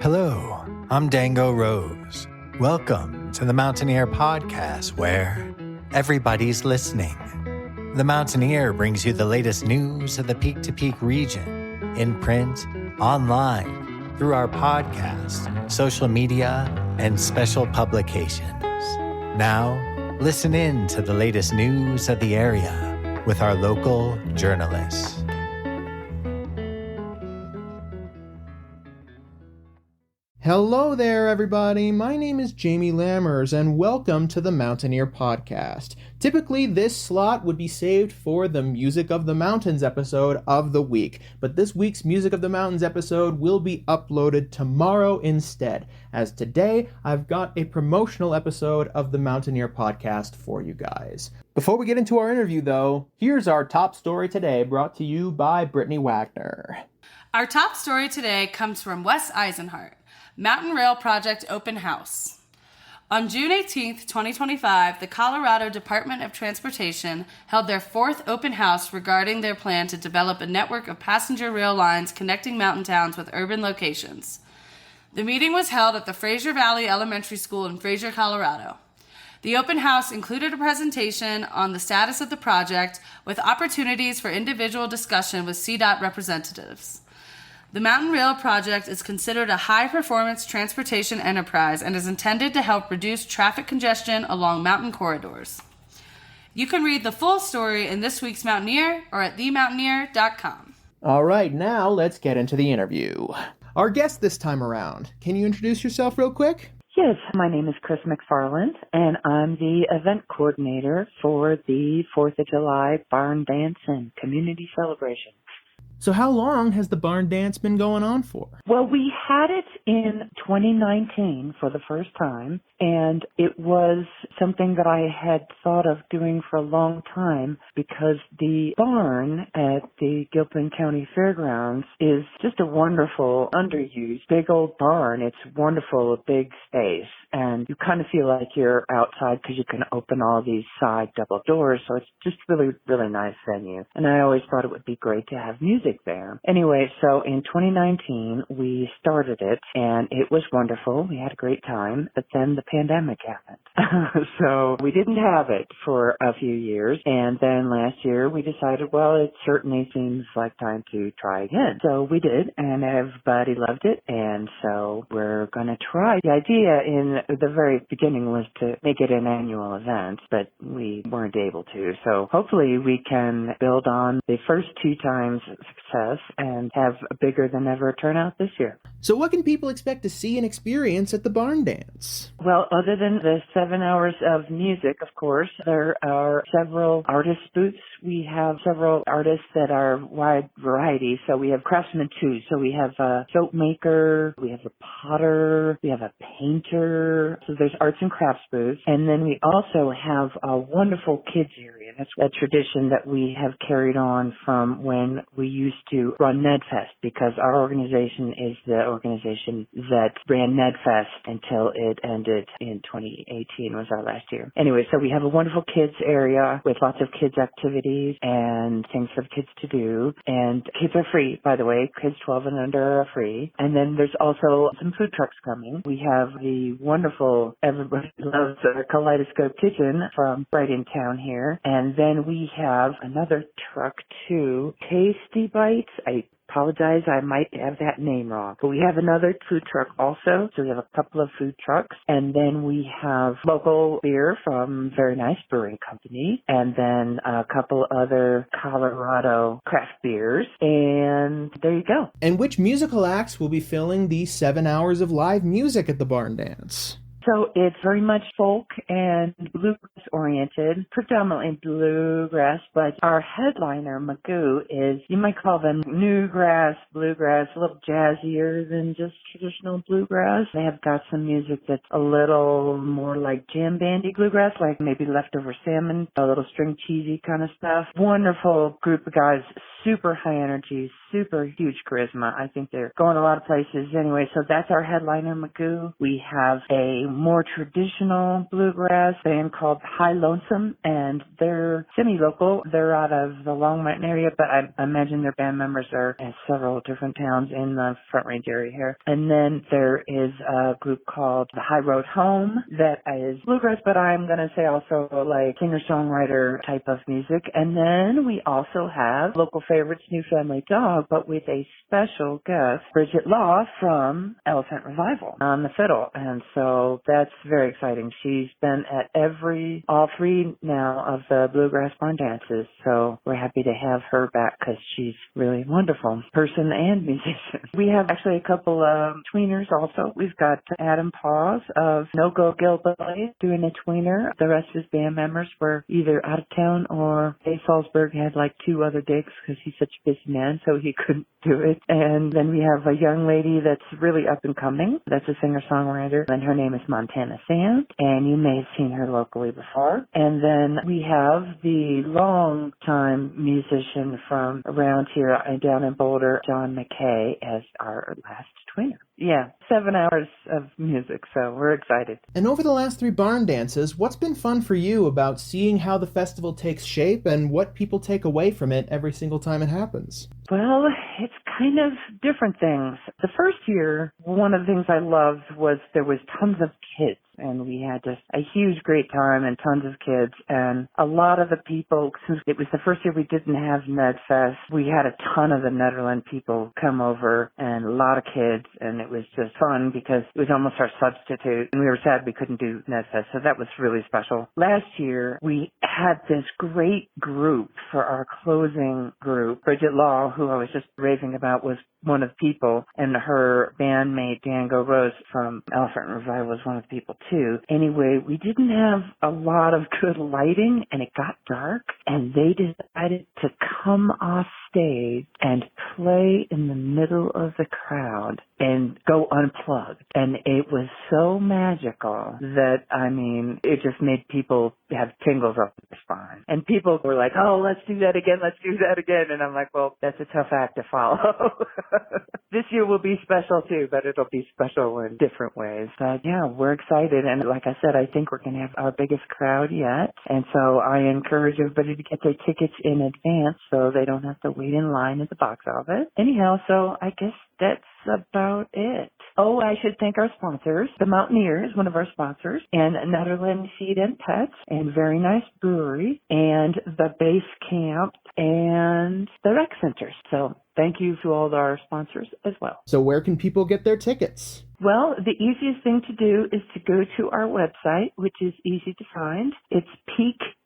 Hello, I'm Dango Rose. Welcome to the Mountaineer Podcast, where everybody's listening. The Mountaineer brings you the latest news of the Peak-to-Peak region, in print, online, through our podcast, social media, and special publications. Now, listen in to the latest news of the area with our local journalists. Hello there, everybody. My name is Jamie Lammers, and welcome to the Mountaineer Podcast. Typically, this slot would be saved for the Music of the Mountains episode of the week, but this week's Music of the Mountains episode will be uploaded tomorrow instead, as today I've got a promotional episode of the Mountaineer Podcast for you guys. Before we get into our interview, though, here's our top story today, brought to you by Brittany Wagner. Our top story today comes from Wes Eisenhart. Mountain Rail Project Open House. On June 18, 2025, the Colorado Department of Transportation held their fourth open house regarding their plan to develop a network of passenger rail lines connecting mountain towns with urban locations. The meeting was held at the Fraser Valley Elementary School in Fraser, Colorado. The open house included a presentation on the status of the project with opportunities for individual discussion with CDOT representatives. The Mountain Rail Project is considered a high-performance transportation enterprise and is intended to help reduce traffic congestion along mountain corridors. You can read the full story in this week's Mountaineer or at themountaineer.com. All right, now let's get into the interview. Our guest this time around, can you introduce yourself real quick? Yes, my name is Kris McFarland, and I'm the event coordinator for the 4th of July Barn Dance and Community Celebration. So how long has the barn dance been going on for? Well, we had it in 2019 for the first time, and it was something that I had thought of doing for a long time because the barn at the Gilpin County Fairgrounds is just a wonderful, underused, big old barn. It's wonderful, a big space, and you kind of feel like you're outside because you can open all these side double doors, so it's just really, really nice venue. And I always thought it would be great to have music there. Anyway, so in 2019, we started it, and it was wonderful. We had a great time, but then the pandemic happened. So we didn't have it for a few years, and then last year we decided, well, it certainly seems like time to try again. So we did, and everybody loved it, and so we're going to try. The idea in the very beginning was to make it an annual event, but we weren't able to. So hopefully we can build on the first two times success and have a bigger than ever turnout this year. So what can people expect to see and experience at the barn dance? Well, other than the 7 hours of music, of course, there are several artist booths. We have several artists that are wide variety. So we have craftsmen too. So we have a soap maker, we have a potter, we have a painter. So there's arts and crafts booths. And then we also have a wonderful kids area. That's a tradition that we have carried on from when we used to run NedFest, because our organization is the organization that ran NedFest until it ended in 2018 was our last year. Anyway, so we have a wonderful kids area with lots of kids activities and things for the kids to do. And kids are free, by the way. Kids 12 and under are free. And then there's also some food trucks coming. We have the wonderful, everybody loves Kaleidoscope Kitchen from right in town here. And then we have another truck too, Tasty Bites. I apologize, I might have that name wrong. But we have another food truck also. So we have a couple of food trucks. And then we have local beer from Very Nice Brewing Company. And then a couple other Colorado craft beers. And there you go. And which musical acts will be filling the 7 hours of live music at the barn dance? So it's very much folk and bluegrass oriented, predominantly bluegrass, but our headliner, Magoo, is, you might call them newgrass, bluegrass, a little jazzier than just traditional bluegrass. They have got some music that's a little more like jam bandy bluegrass, like maybe Leftover Salmon, a little string cheesy kind of stuff. Wonderful group of guys, super high energy, super huge charisma. I think they're going a lot of places anyway. So that's our headliner, Magoo. We have a more traditional bluegrass band called Lonesome, and they're semi-local. They're out of the Long Mountain area, but I imagine their band members are in several different towns in the Front Range area here. And then there is a group called The High Road Home that is bluegrass, but I'm going to say also like singer-songwriter type of music. And then we also have local favorites, New Family Dog, but with a special guest, Bridget from Elephant Revival on the fiddle. And so that's very exciting. She's been at all three now of the Bluegrass Barn Dances. So we're happy to have her back because she's really wonderful person and musician. We have actually a couple of tweeners also. We've got Adam Paws of No Go Gilpin doing a tweener. The rest of his band members were either out of town or Dave Salzberg had like 2 other gigs because he's such a busy man, so he couldn't do it. And then we have a young lady that's really up and coming. That's a singer-songwriter, and her name is Montana Sand, and you may have seen her locally before. And then we have the long-time musician from around here down in Boulder, John McKay, as our last tweener. Yeah, 7 hours of music, so we're excited. And over the last 3 barn dances, what's been fun for you about seeing how the festival takes shape and what people take away from it every single time it happens? Well, it's kind of different things. The first year, one of the things I loved was there was tons of kids. And we had just a huge, great time and tons of kids. And a lot of the people, since it was the first year we didn't have NedFest, we had a ton of the Netherland people come over and a lot of kids. And it was just fun because it was almost our substitute. And we were sad we couldn't do NedFest. So that was really special. Last year, we had this great group for our closing group. Bridget Law, who I was just raving about, was one of the people, and her bandmate Dango Rose from Elephant Revival was one of the people too. Anyway, we didn't have a lot of good lighting, and it got dark, and they decided to come off stage and play in the middle of the crowd and go unplugged. And it was so magical that, I mean, it just made people have tingles up their spine. And people were like, oh, let's do that again, let's do that again. And I'm like, well, that's a tough act to follow. This year will be special too, but it'll be special in different ways. But yeah, we're excited. And like I said, I think we're going to have our biggest crowd yet. And so I encourage everybody to get their tickets in advance so they don't have to wait in line at the box office. Anyhow, so I guess that's about it. Oh, I should thank our sponsors. The Mountaineer is one of our sponsors, and Netherland Feed and Pets, and Very Nice Brewery, and the Base Camp, and the Rec Centers. So thank you to all our sponsors as well. So where can people get their tickets? Well, the easiest thing to do is to go to our website, which is easy to find. It's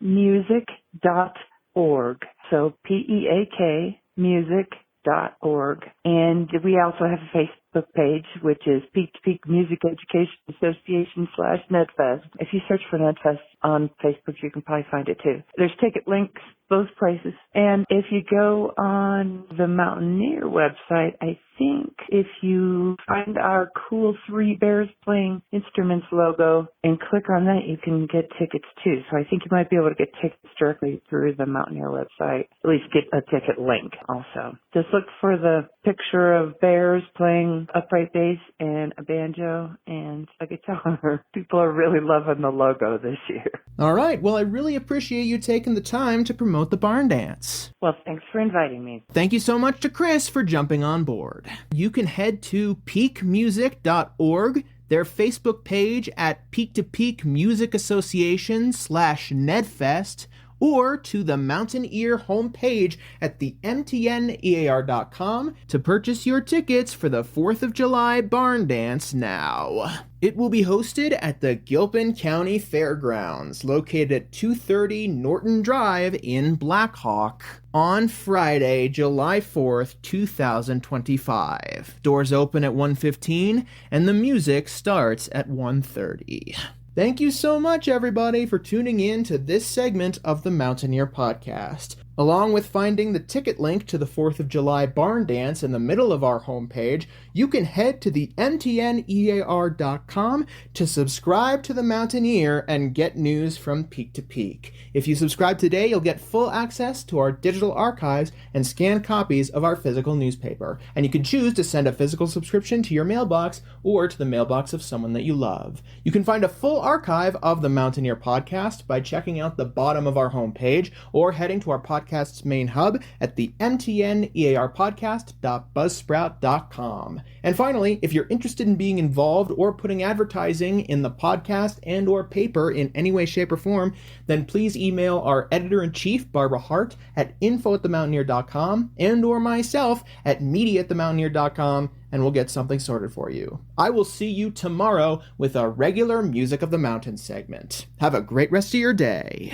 peakmusic.org. So PEAK music.org. And we also have a Facebook page, which is Peak to Peak Music Education Association /NedFest. If you search for NedFest on Facebook, you can probably find it too. There's ticket links both places. And if you go on the Mountaineer website, I think if you find our cool 3 bears playing instruments logo and click on that, you can get tickets too. So I think you might be able to get tickets directly through the Mountaineer website, at least get a ticket link also. Just look for the picture of bears playing upright bass and a banjo and a guitar. People are really loving the logo this year. All right. Well, I really appreciate you taking the time to promote the barn dance. Well, thanks for inviting me. Thank you so much to Kris for jumping on board. You can head to peakmusic.org, their Facebook page at Peak to Peak Music Association /NedFest, or to the Mountaineer homepage at the mtnear.com to purchase your tickets for the 4th of July Barn Dance now. It will be hosted at the Gilpin County Fairgrounds, located at 230 Norton Drive in Black Hawk, on Friday, July 4th, 2025. Doors open at 1:15, and the music starts at 1:30. Thank you so much, everybody, for tuning in to this segment of the Mountaineer Podcast. Along with finding the ticket link to the 4th of July barn dance in the middle of our homepage, you can head to the mtnear.com to subscribe to the Mountaineer and get news from peak to peak. If you subscribe today, you'll get full access to our digital archives and scanned copies of our physical newspaper. And you can choose to send a physical subscription to your mailbox or to the mailbox of someone that you love. You can find a full archive of the Mountaineer podcast by checking out the bottom of our homepage or heading to our podcast's main hub at the mtnearpodcast.buzzsprout.com. And finally, if you're interested in being involved or putting advertising in the podcast and or paper in any way, shape, or form, then please email our editor-in-chief, Barbara Hart, at info@themountaineer.com and or myself at media@themountaineer.com, and we'll get something sorted for you. I will see you tomorrow with our regular Music of the Mountain segment. Have a great rest of your day.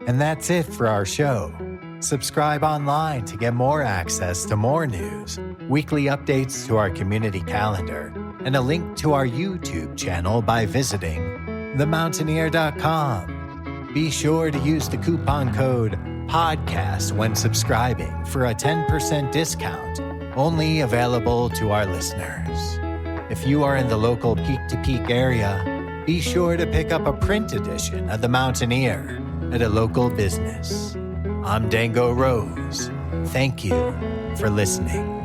And that's it for our show. Subscribe online to get more access to more news, weekly updates to our community calendar, and a link to our YouTube channel by visiting themountaineer.com. Be sure to use the coupon code PODCAST when subscribing for a 10% discount, only available to our listeners. If you are in the local peak-to-peak area, be sure to pick up a print edition of The Mountaineer at a local business. I'm Dango Rose. Thank you for listening.